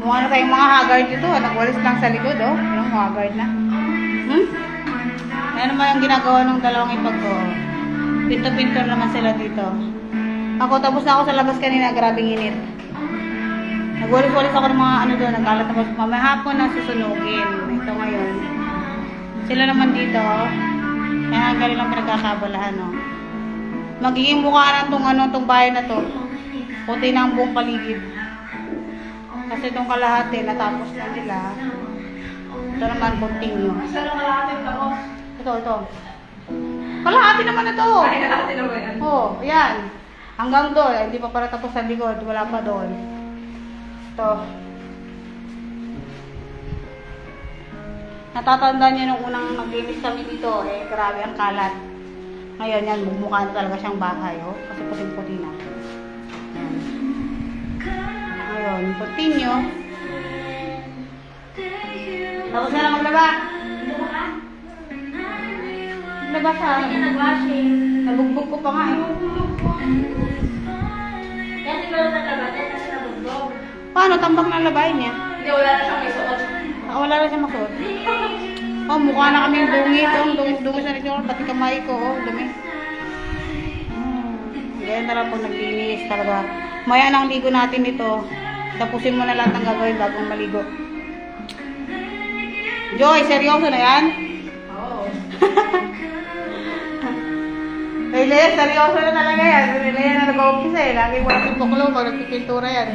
Mukha na tayong mga haggard dito. Nagwalis lang sa likod, oh. Yung haggard na. Ano naman yung ginagawa ng dalawang ipag ko? Pinto-pinto naman sila dito. Ako, tapos na ako sa labas kanina. Grabing init. Nagwalis-walis ako ng mga ano doon. Nagkalat tapos mamaya hapon na susunugin. Ito ngayon. Sila naman dito, oh. Kaya galing lang pinagkakabalahan, oh. Magiging mukha na tong bahay na to. Puti na ang buong paligid. Kasi itong kalahati, natapos na nila. Ito naman, continue. Saan ang kalahati ako? Ito. Kalahati naman na to. Ay, kalahati na ba yan? Oo, ayan. Hanggang doon. Hindi pa para tapos sa likod. Wala pa doon. Ito. Natatandaan niyo nung unang maglinis kami dito. Grabe ang kalat. Ngayon yan, bumukha na talaga siyang bahay. Oh. Kasi puting-puti na. Ngayon, continue. Tapos na lang maglaba. Maglaba sa nabugbog ko pa nga eh. Kasi wala na talaga, kasi nabugbog. Paano? Tambak na labahin niya? Hindi, wala na siyang may suot. Wala rin siya masuot. Oh, mukha na kaming dungis. Oh, dungis na rin siya. Pati kamay ko. Oh, dumi. Ganyan talaga pag naglinis talaga. Maya nang ligo natin ito. Tapusin mo na lahat ng gagawin bagong maligo. Joy, seryoso na yan? Oo. Ay, Lea, seryoso na talaga yan. Lea na nag-office eh. Lagi wala sa tuklo pag nagpipintura yan.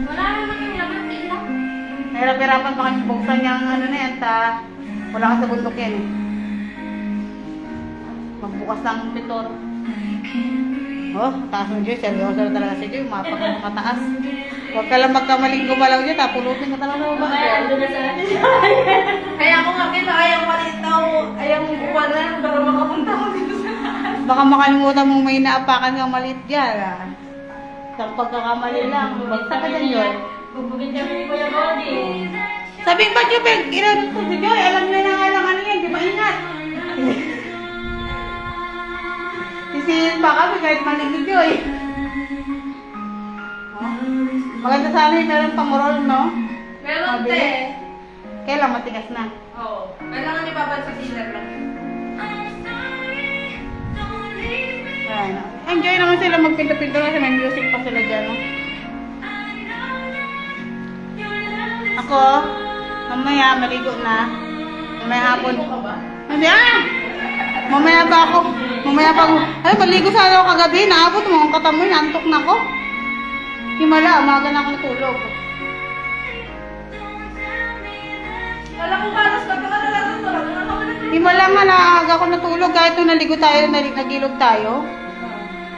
Wala naman yung laman tila. Nahirap-hirapan pa kasi buksan niyang ano na yan. Wala ka sa bundok yan eh. Magbukas ng pintor. Oh, taas mo Joy. Seryoso na talaga si Joy. Mataas. Huwag ka lang magkamaling gumalaw dyan. Tapulutin ka talaga mo ba? Kaya ako nga kita, ayaw maliit na ako. Ayaw mong buwanan para makapunta ko dito sa Baka makalimutan mong may naapakan kang maliit dyan. Sa pagkakamali lang. Basta ka dyan Joy. Bubugin kami ni Kuya Bobby. Sabi ba Joy, ilan ko si Joy? Alam na nga lang ano yan. Di ba ingat? Sisihin pa kami kahit mali ni Joy. Maganda sana yung meron pang roll, no? Meron te. Kailan matigas na? Oo. Kailangan ipapan sa sealer lang. Ayan. Enjoy naman sila magpinto-pinto kasi may music pa sila dyan, no? Ako, mamaya maligo na. Mamaya hapon. Maligo ka ba? Hindi Mamaya pa ako. Ay, maligo sana ako kagabi. Naabot mo ang katamoy. Nantok na ako. Himala, umaga na ako natulog. Wala kong paras ka pa ka natutulog. Himala nga, naaga ako natulog. Kahit nung naligo tayo, nagilog tayo.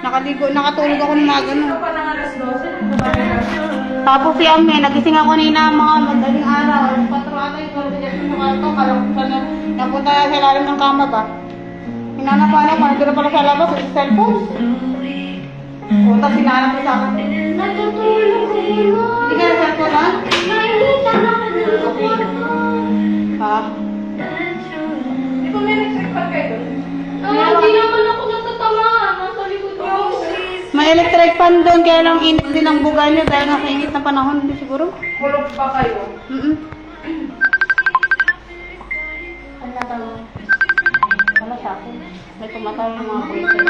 Nakatulog ako ng mga ganun. Ikaw pa ng alas 12. Tapos si Ame, nagising ako kanina mga madaling araw. Patro ata yung tulog dyan sa mukha ito. Kalakutan na, napunta na sa ilalim ng kama ba? Hinanap-hanap, nandun na pala sa labas, sa cellphone. O, tapos hinanap ko sa akin. Natutulog ko muna. Hindi ka na cellphone ha? Nakikita na ka na ako. Ha? Di ba may electric fan kayo doon? Hindi naman ako natatamaan. Nasa likod ko. May electric fan doon, kaya lang init din ang buga niyo dahil nga sa init na panahon, hindi siguro. Kulog pa kayo. Wala sa akin. May tumatay yung mga boyfriend.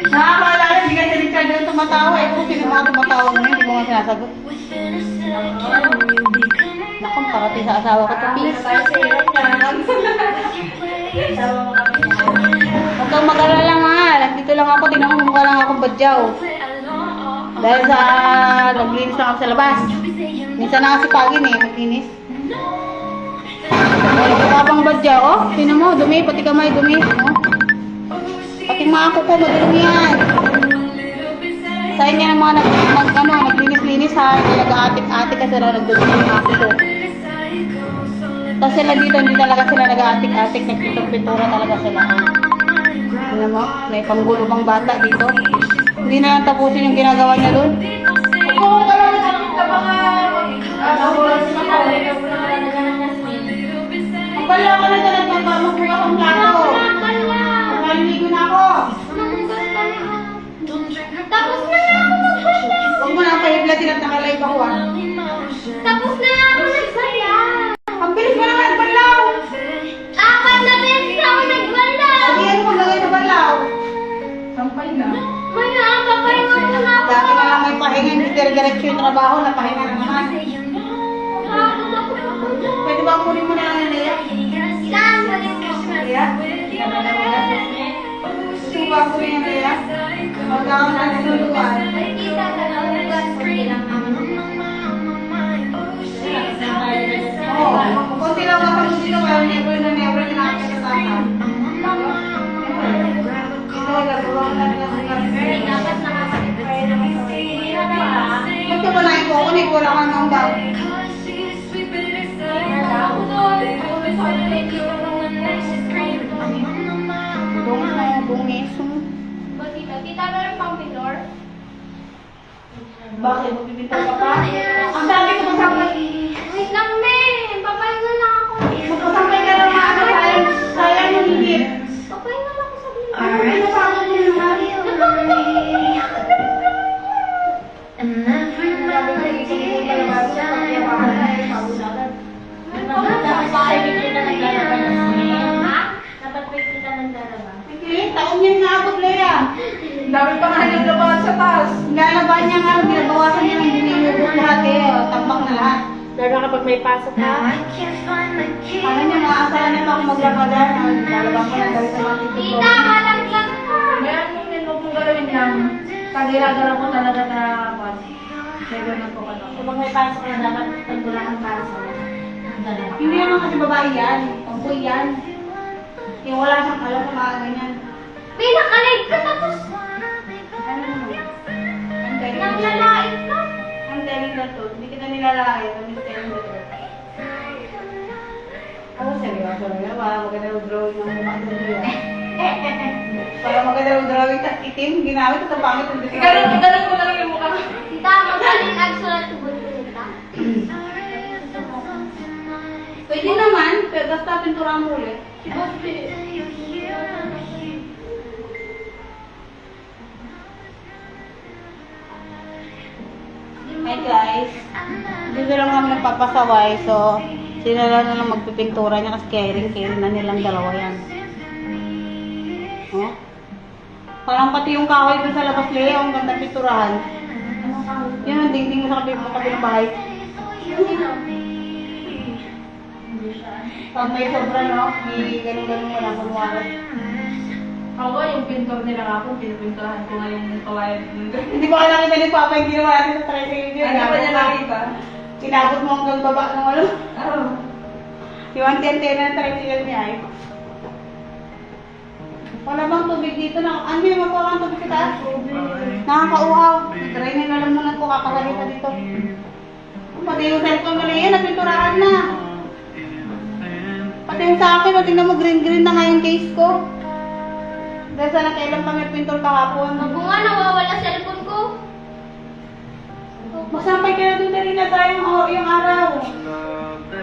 Nakakaalala, hindi ka si Richard yung tumatawa. Eh, kung sino mga tumatawa mo, hindi mo nga sinasagot. Naku, parating sa asawa ko to, please. Huwag kang mag-alala mahal. Nandito lang ako, tinanong mo mukha lang akong badyaw. Dahil sa naglinis lang ako sa labas. Minsan na kasi pagin eh, maglinis. Nagkakabang badyaw, oh. Tinan mo, dumi, pati kamay, dumi. Oh. Pati mga ako ko, madumi yan. Sa inyo ng mga naglinis-linis ha, nag-aatik-atik kasi na nagdumi yung ako to. Tapos sila dito, hindi talaga sila nag-aatik-atik, nagpintura talaga sila. Tingnan mo, may panggulo pang bata dito. Hindi na lang tapusin yung ginagawa niya doon. Oo, wala na sakit ka ba nga? Wala si Makauli. Ang bala ko na talaga, magbukas ang plato. Naliligo na ako. Tapos na nga ako magbukas. Huwag mo na pa-ibla, dire-diretso yung trabaho, napahinga na naman. Pwede ba kunin mo na lang yung Lea? Lea? Gusto mo ba kunin yung Lea? Magkakaroon na niluluan. Oo, kunti lang ako dito, kaya never na never kinakita sa akin. Ito, gagawa ko na nila sa ito ba na yung kukunin ko lang ang bag? Bungis na yung bungis. Tita, meron pang pinor? Bakit? Magpipinto ka pa? Ang dami ko masampay. Wait lang, me! Papahinga lang ako. Magpasampay ka lang mga ano, sayang yung higit. Papahinga lang ako sa bintang. Ano sa akin yung hari? Dapat may kita ng dalawa. Taon yan naabot, Lea. Dami pa nga yung labahan sa taas. Nalaban niya nga, binabawasan niya ng dinilubos lahat eh. Tambak na lahat. Lalo kapag may pasok ha? Paano niya maaasahan nito ako maglakadan? Lalabang ko lang dahil sa mga tito ko. malaglag ka! Meron yung nilog mong gawin lang. Pag-ilagara ko talaga na pas. Kaya ganun po ka lang. Kapag may pasok na dapat pagbulangan para sa Hindi naman kasi babae yan. Pamboy yan. Yung wala siyang alam sa mga ganyan. Pinakalig ka tapos Ano naman? Ang galing. nang lalait ka. Ang galing na to. Hindi kita nilalaki. Ang galing na to. Ako seryoso na. Para maganda yung drawing ng mukha ko dito. Para maganda yung drawing sa itim. Ginamit ko sa pangit. Ganun ko lang yung mukha. Tita, magaling agsulat ko ba tita? Pwede naman. Pero basta pintura mo ulit. Hi guys. Dito lang kami nagpapasaway. So, sila na lang magpipintura niya kasi caring na nilang dalawa yan. Oh? Parang pati yung kahoy dun sa labas Lea, ang ganda pinturahan. Yun ang dingding mo sa kabilang bahay. Pag may sobra, no? Ganun-ganun mo lang kunwari. Ako, yung pintor nila nga po, pinipinturahan ko nga yung kawayan. Hindi ba ka nakita ni Papa yung ginawa natin sa tricycle yun? Ano ba niya nakita? Inabot mo hanggang baba ng ano? Oo. Yung antena ng tricycle niya ay. Wala bang tubig dito? Ano yung magkuha kang tubig sa taas? Nakakauhaw. Drainin na lang muna po kakasalita dito. Pati yung cellphone mo na yan, napinturahan na. Pati yung sa akin, tingnan mo green-green na nga yung case ko. Dahil sana kailan pa may pintor kahapon. Ako nga, nawawala cellphone ko. Masampay ka na doon na rin na tayo yung araw.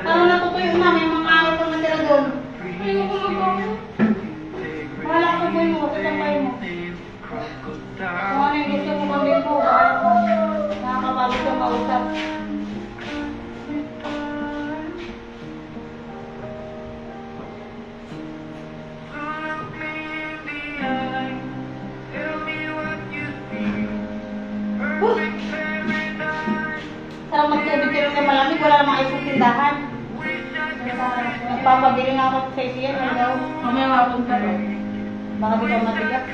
Parang natutuyo na, may mga araw pa natira doon. Ayoko kumagawa. Wala ka po mo, sasampay mo. Kung ano yung gusto mo gawin mo, kaya ko. Nakakapagod ka mausap. Sarap magtubig ka rin na malamig, wala namang ice cream tindahan. Nagpapabili nga ako sa isiyan, hello. Mamaya mapunta rin. Baka di ka matigas.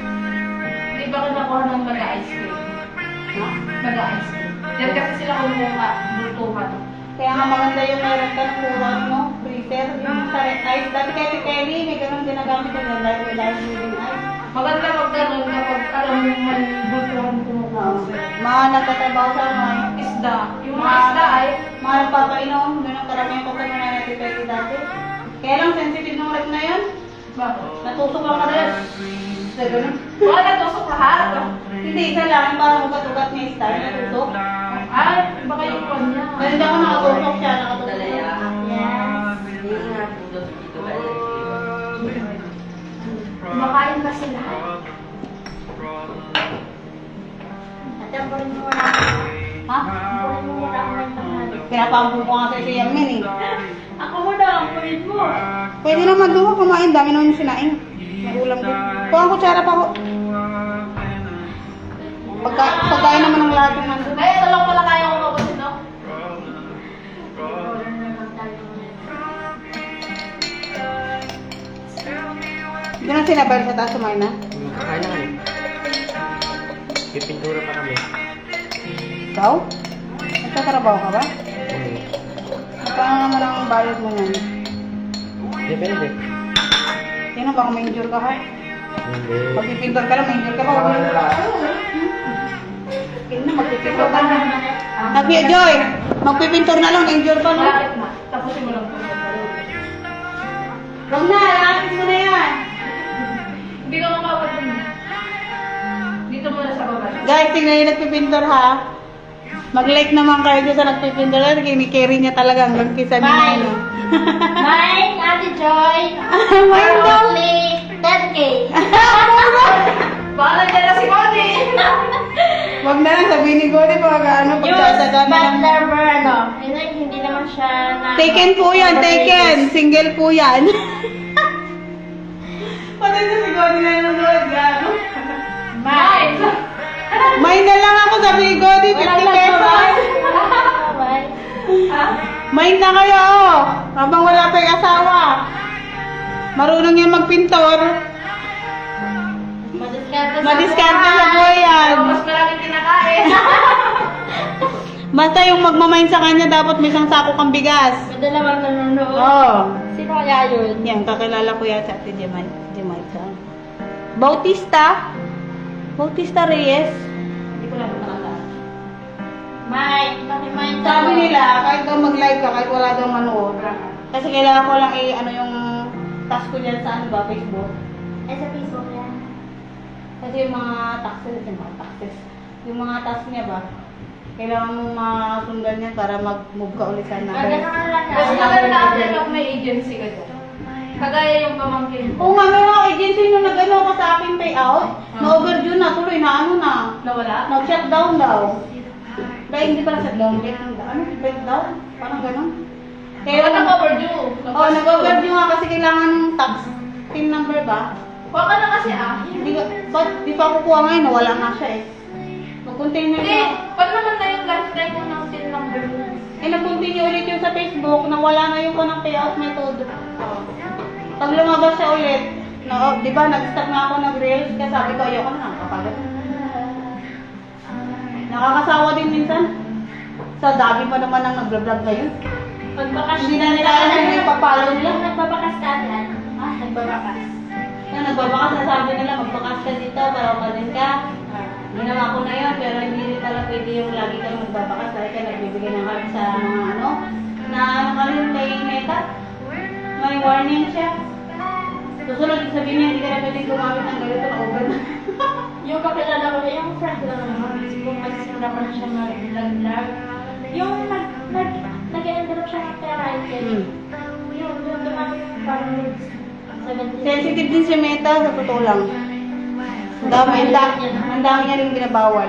Hindi ba ka nakuha ng mag-ice cream? Ha? Mag-ice cream. Yan kasi sila kumuha, lutuhan. Kaya nga maganda yung meron ka ng kuwan mo, freezer, yung sa ice. Dati kay Kelly, may ganun ginagamit ko yung live living ice. Maganda mag-ganon kapag alam mo man lutuhan kumuha. Mga nagtatrabaho sa mga Isda. Yung mga isda ay, mga nagpapainom, ganun karamihan ko sa mga natitipay dati. Kaya lang sensitive ng rep na yun. bakit? Natusok lang ka rin. Sa ganun. Wala natusok lahat. Hindi, isa lang, yung parang ugat-ugat niya style, natusok. Ay, baka yung kwan niya. Ganun ako nakatusok siya, nakatusok. Kumakain kasi lahat. At ang burin mo wala. Ha? Burin mo wala ako ng tanghali. Pinapampo ko nga sa iyo yan, Min eh. Ako mo daw, ang burin mo. Pwede naman doon kumain, dami naman yung sinaing. Magulang din. Kuha ang kutsara pa ko. Pagkain naman ng lahat ng nandun. Ay, ito lang pala kaya binabayad sa taas kumain na? Kakain na kami. Pipintura pa kami. Ikaw? Nagtatrabaho ka ba? Hmm. Paano naman ang bayad mo yan? Depende. Sino baka ma-injure ka ha? Hindi. Magpipintor ka lang, ma-injure ka pa. Kaya na, magpipintor ka na. Joy, magpipintor na lang, ma-injure ka no? Malapit na. Tapusin mo lang po. Huwag na, lalapit mo na yan. Hindi ka makawal dun. Dito muna sa baba. Guys, tingnan yung nagpipintor ha. Mag-like naman kayo dyan sa nagpipintor. Kini-carry niya talaga hanggang kisa niya. Bye. Ano. Bye, Ate Joy. Mine daw. Only 10K. Bala dyan na si Cody. Huwag na lang sabihin ni Godi pag ano, pagsasaga na lang. Never, ano. Hindi naman siya na... Taken po yan, taken. Single po yan. Patay na si Godi na yung Godi. Gano? Bye. Mine na lang ako sabi ni Godi, 50 pesos. Bye. Mine na kayo, oh. Habang wala pa yung asawa. Marunong yan magpintor. Madiskarte sa buhay yan. Mas maraming kinakain. Basta yung magmamain sa kanya, dapat may isang sako kang bigas. Madalawang nanonood. Oo. Sino kaya yun? Yan, kakilala ko yan sa Ate Jemay. Bautista? Bautista Reyes? Hindi ko lang nakakala. Mike, nakimine Sabi nila, kahit daw mag-live ka, kahit wala daw manood. Kasi kailangan ko lang ano yung task ko dyan sa ano ba, Facebook. Sa Facebook yan. Kasi yung mga taxes, yung mga task niya ba, kailangan mong masundan yan para mag-move ka ulit sa Ganda number. ka lang. Mas maganda kapag may agency ka dyan. Kagaya yung pamangkin Oo nga, may mga agency nung nag-ano ka sa aking payout, na-overdue na, tuloy na ano na. Nawala? Nag-shutdown daw. Dahil hindi pala shutdown, breakdown, parang ganun. Kaya nag-overdue. Oh, nag-overdue nga kasi kailangan ng tax PIN number ba? Huwag ka na kasi Ba't di pa kukuha ngayon, nawala na siya eh. Mag-container Hindi, na. pag naman na yung lifetime mo ng SIN number mo. Eh, nag-continue ulit yun sa Facebook, nawala na yung kanang payout method. Pag lumabas siya ulit, di ba, nag-stop na ako nag-reels, kaya sabi ko, ayoko na, nakakagat. Nakakasawa din minsan. Sa dami pa naman ang nag-vlog ngayon. Pagbakas Hindi na nila alam yung ipapalo nila. Nagbabakas ka yan. Nagbabakas. Na nagbabakas, nasabi nila, magbakas ka dito para umanin ka. Ginawa ko na yun, pero hindi rin pala pwede yung lagi kang magbabakas dahil ka nagbibigay ng card sa mga ano, na ano ka rin kay Meta. May warning siya. Susunod, sabihin niya, hindi ka na pwede gumamit ng ganito na over na. Yung kakilala ko, yung friend ko naman, kung magsisimula ko na siya mag-vlog-vlog, yung nag-envelope siya ng pera, yung naman parang 70. Sensitive din si Meta, sa totoo lang. Ang dami niya rin binabawal.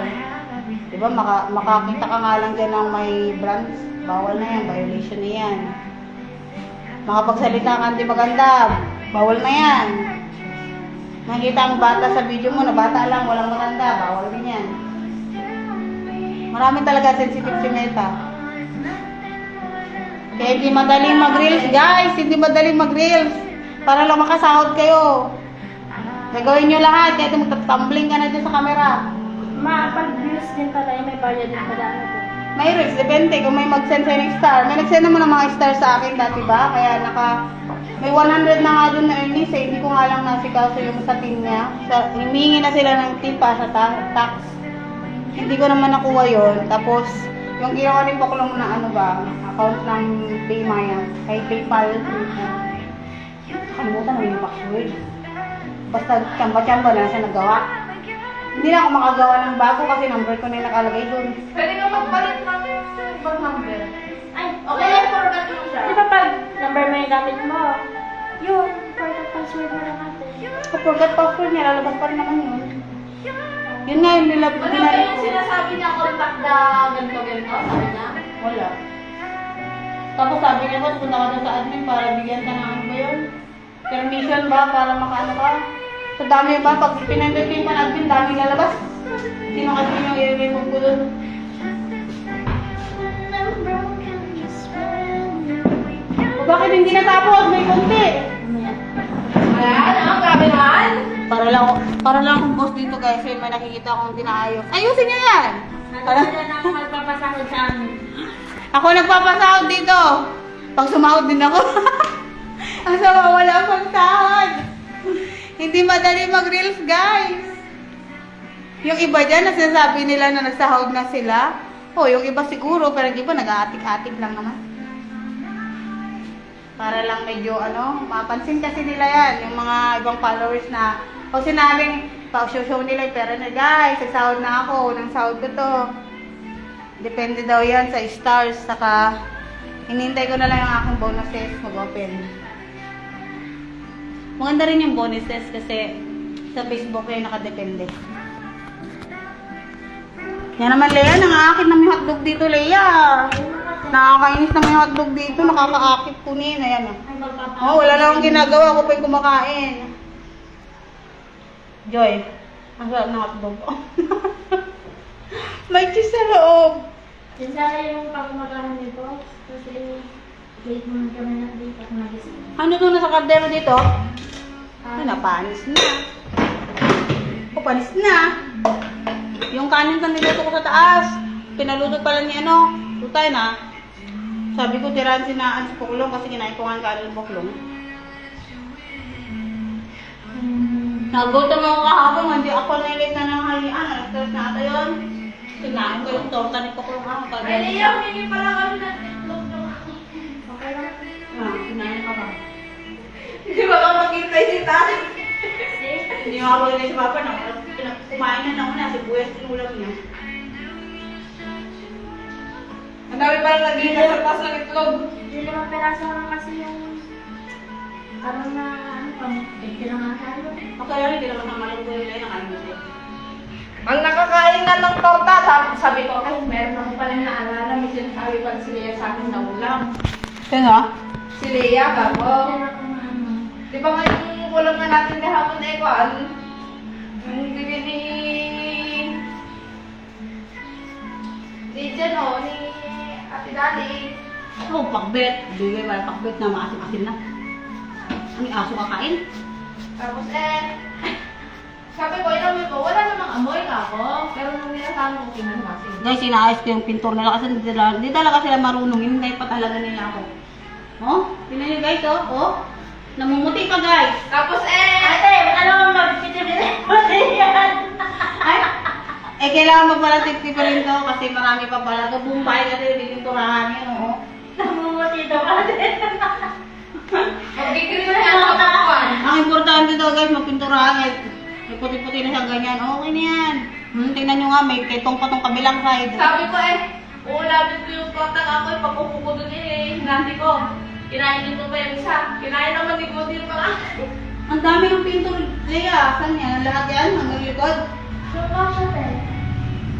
Diba, makakita ka nga lang dyan ng may brands. Bawal na yan, violation na yan. Makapagsalita ka hindi maganda, bawal na yan. Nakita ang bata sa video mo, na bata lang, walang matanda, bawal din yan. Marami talaga sensitive si Meta. Kaya hindi madaling mag-reels, guys, hindi madaling mag-reels. Para lang makasahod kayo. Gagawin nyo lahat, kaya magtatumbling ka na dyan sa camera. Pag-views din pala, may bayad din pala. May reels, depende kung may mag-send sa ng star. May nag-send naman ng mga star sa akin dati ba? Kaya may 100 na nga doon na earnings eh. Hindi ko nga lang nasikaso yung sa team niya. Himingi na sila ng team pa sa tax. Hindi ko naman nakuha yon. Tapos, yung ginawa rin po ko lang na ano ba, account ng Paymaya, kay PayPal. Kalimutan na yung password. Basta tsamba-tsamba na siya nagawa. Hindi na ako makagawa ng bago kasi number ko na yung nakalagay doon. Pwede ka magpalit ng ibang number. Ay, okay, forgot mo siya. Di ba pag number mo yung gamit mo, yun, forgot password mo na natin. Kapag forgot password niya, lalabas pa rin naman yun. Yun nga yung Ano ba binalik yung ko. sinasabi niya, contact the ganito-ganito, sabi niya? Wala. Tapos sabi niya ba, punta ka doon sa admin para bigyan ka ng ano ba yun? Permission ba para makaano ka? So dami ba, pag pinindot ko yung pan-admin, dami lalabas. Sino kasi yung i-remove ko doon? O bakit hindi natapos? May konti. Wala, ano, kabilaan? Para lang akong boss dito guys, may nakikita akong dinaayos. Ayusin niyo yan! Nalala na ako magpapasahod sa amin. Ako nagpapasahod dito. Pag sumahod din ako. Ang sama, wala akong sahod. Hindi madali mag-reels guys. Yung iba dyan, nasasabi nila na nagsahod na sila. O, yung iba siguro, pero yung iba nag-aatik-atik lang naman. Para lang medyo mapansin kasi nila yan, yung mga ibang followers na pag sinabing, pag-show nila yung pera na, guys, nagsahod na ako, nang sahod ko to. Depende daw yan sa stars, saka hinintay ko na lang yung aking bonuses mag-open. Maganda rin yung bonuses kasi sa Facebook yung nakadepende. Yan naman, Leia, nangaakit na may hotdog dito, Leia. Nakakainis na may hotdog dito, nakakaakit kunin. Ayan, oh, wala lang akong ginagawa, ako pa yung kumakain. Joy, ang sarap ng hotdog. May cheese sa loob. Yan sana yung pagmagahan ni Boss. Kasi late mo kami na dito at magising. Ano doon na sa kaldero dito? Napanis na. O, panis na. Yung kanin na niluto ko sa taas. Pinaluto pala ni tutay na. Sabi ko, tirahan sinaan sa puklong kasi kinain ko nga ang kanin ng puklong. Nagutom ako kahapon, hindi ako nailit na ng halian. Alas na ata yun. Sinain ko yung torta ni puklong ako. Ay, Leo, hindi pala kami nag-itlog. Okay lang. Sinain ka ba? Hindi ba ka maghintay si Tati? Hindi makapagay si Papa na. Kumain na naman na, sibuyas tinulang niya. Ang dami parang naglinis sa taas ng itlog. Yung 5 peraso lang kasi yung karoon na pinangahan mo. Okay lang, hindi naman naman ko yung nakalimutin. Ang nakakain na ng torta, sabi ko, ay, meron ako pala naalala. May sinasabi pa si Lea sa akin na ulam. Sino? Si Lea, kako. Yan ako na Di ba nga yung ulam na natin kahapon na ikuan? Yung bibili ni Jen, ni Ate Dali. Oh, pakbet. Bigay ba pakbet na maasim-asim na. Ang aso kakain. Tapos sabi ko, inamoy ko, wala namang amoy kako. Pero nung nilasama ko, kinamasin. Guys, inaayos ko yung pintor nila kasi hindi talaga sila marunong. Hindi pa talaga nila ako. Oh, tingnan nyo guys, oh. Namumuti ka guys. Tapos Ate, alam mo mag-pitibili mo yan. Kailangan mo pala tipti pa rin to kasi marami pa pala. Ito bumbay kasi pininturahan yan, oh. Namumuti daw ate. magkikiri na yan ang kapakuan. Ang importante daw guys, magpinturahan. May puti-puti na siya ganyan. Okay na yan. Tingnan nyo nga, may ketong pa tong kabilang side. Sabi ko uulamin ko yung torta nga ako, ipapupo ko dun hinanti ko. Kinain dito pa yung isa. Kinain naman ni Goody yung mga. Ang dami ng pintor, Leia. Saan yan? Lahat yan? Hanggang likod? So, bakit eh?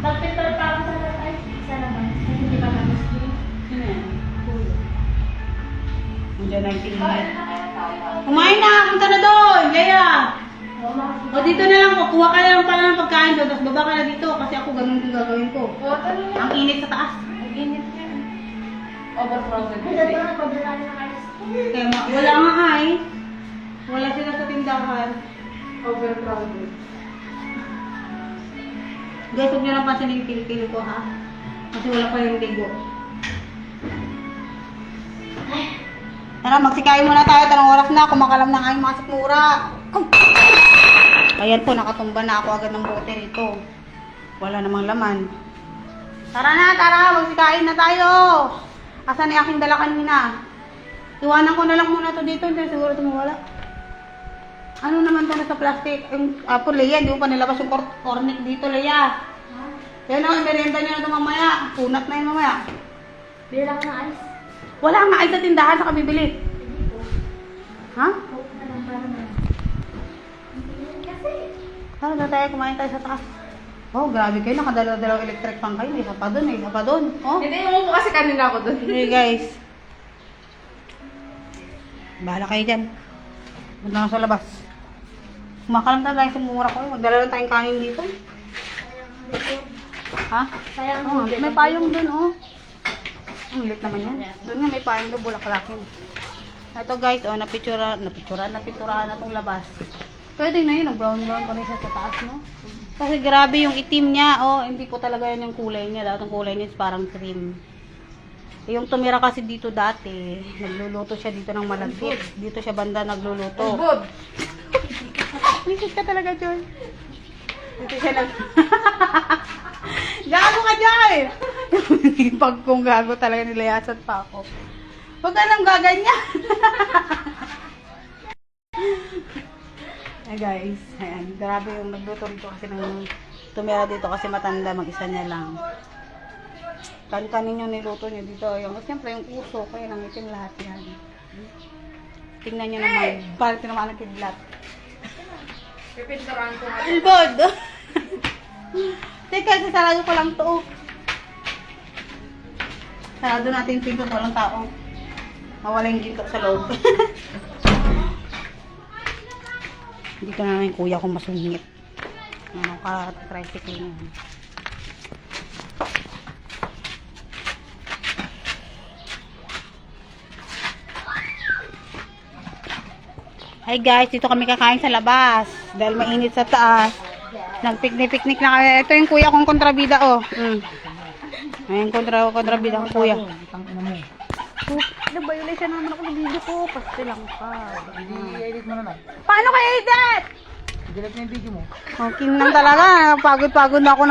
Magpintor pa ako sa labas. Sa labas. Kasi hindi pa tapos din. Sino yan? Nandiyan na yung tingin. Kain na kaya tayo. Kumain na! Punta na doon! Leia! Oo, makikita. O dito na lang, kukuha ka na lang pala ng pagkain doon, tapos baba ka na dito kasi ako ganun din gagawin ko. Ano Ang init sa taas. Ang init niya. Overfrozen Kasi ito na pagdala na kayo. Kaya wala nga ay. Wala sila sa tindahan. Overfrozen. Guys, huwag nyo lang pansinin yung kilikili ko ha. Kasi wala pa yung ligo. Tara, magsikain muna tayo. Tanong oras na. Kumakalam na nga yung mga sikmura. Ayan po, nakatumba na ako agad ng bote nito. Wala namang laman. Tara na, tara. Magsikain na tayo. Asan ni aking dala kanina? Iwanan ko na lang muna to dito. Hindi siguro tumawala. Ano naman to nasa plastic? Yung apple, Leia. Hindi mo pa nilabas yung cornet dito, Leia. Yan o, merienda nyo na ito mamaya. Punat na yun mamaya. Bilang na ice. Wala nga ay sa tindahan sa kabibili. Hindi po. Ha? Coke na lang para na. Kasi. Tara na tayo, kumain tayo sa taas. Oh, grabe kayo. Nakadalaw-dalaw electric fan kayo. Isa pa dun, isa pa dun. Oh. Hindi mo po kasi kanina ako doon. Okay guys. Bahala kayo dyan. Punta na sa labas. Kumakalam tayo sa mura ko. Magdala lang tayong kanin dito. Ha? Sayang Oh, may payong dun, oh. Ang lit naman yan. Doon nga may payong doon, bulaklakin. Ito guys, oh, napiturahan na tong labas. Pwede na yun, nag-brown pa rin siya sa taas, no? Kasi grabe yung itim niya, oh, hindi po talaga yan yung kulay niya. Dapat ang kulay niya is parang cream. Yung tumira kasi dito dati, nagluluto siya dito ng malagkit. Dito siya banda nagluluto. Bob! Wisit ka talaga, John. Dito siya nag... Gago ka dyan! Pag kung gago talaga nilayasan pa ako. Huwag ka nang gaganyan. Ay guys, ayan, grabe yung nagluto dito kasi ng tumira dito kasi matanda, mag-isa niya lang. Kanin yung niluto niya dito, yung, siyempre yung uso, kaya nang itim lahat yan. Tingnan niyo naman, parang tinamaan ng kidlat. Pipinturan ko nga. Albod! Teka, sasarado ko lang to. Sarado natin yung pinto, walang tao. Mawala yung ginto sa loob. Dito na yung kuya kong masungit. Ano ka, tricycle na yun. Hi guys, dito kami kakain sa labas. Dahil mainit sa taas. Nag-picnic na kami. Ito yung kuya kong kontrabida, oh. Ayun, kontrabida kong kuya. Violation naman ako ng video ko. Pasti lang ka. I-edit mo naman. Paano kaya edit? Delete mo yung video mo. Okay lang talaga. Pagod-pagod na ako